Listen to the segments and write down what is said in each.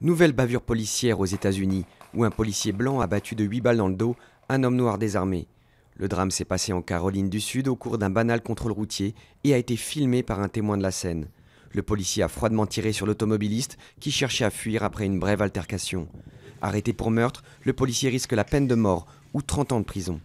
Nouvelle bavure policière aux États-Unis, où un policier blanc a battu de 8 balles dans le dos un homme noir désarmé. Le drame s'est passé en Caroline du Sud au cours d'un banal contrôle routier et a été filmé par un témoin de la scène. Le policier a froidement tiré sur l'automobiliste qui cherchait à fuir après une brève altercation. Arrêté pour meurtre, le policier risque la peine de mort ou 30 ans de prison.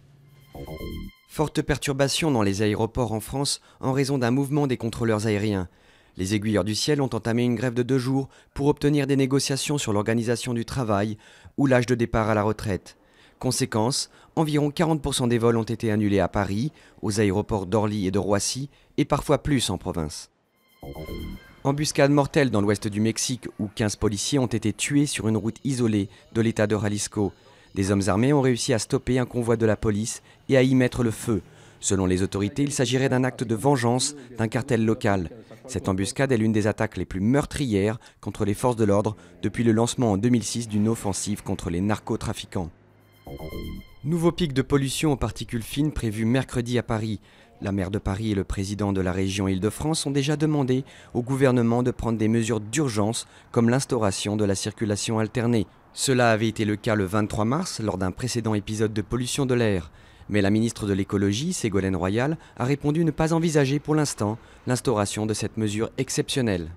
Forte perturbation dans les aéroports en France en raison d'un mouvement des contrôleurs aériens. Les aiguilleurs du ciel ont entamé une grève de 2 jours pour obtenir des négociations sur l'organisation du travail ou l'âge de départ à la retraite. Conséquence, environ 40% des vols ont été annulés à Paris, aux aéroports d'Orly et de Roissy, et parfois plus en province. Embuscade mortelle dans l'ouest du Mexique où 15 policiers ont été tués sur une route isolée de l'état de Jalisco. Des hommes armés ont réussi à stopper un convoi de la police et à y mettre le feu. Selon les autorités, il s'agirait d'un acte de vengeance d'un cartel local. Cette embuscade est l'une des attaques les plus meurtrières contre les forces de l'ordre depuis le lancement en 2006 d'une offensive contre les narcotrafiquants. Nouveau pic de pollution aux particules fines prévu mercredi à Paris. La maire de Paris et le président de la région Île-de-France ont déjà demandé au gouvernement de prendre des mesures d'urgence comme l'instauration de la circulation alternée. Cela avait été le cas le 23 mars lors d'un précédent épisode de pollution de l'air. Mais la ministre de l'écologie, Ségolène Royal, a répondu ne pas envisager pour l'instant l'instauration de cette mesure exceptionnelle.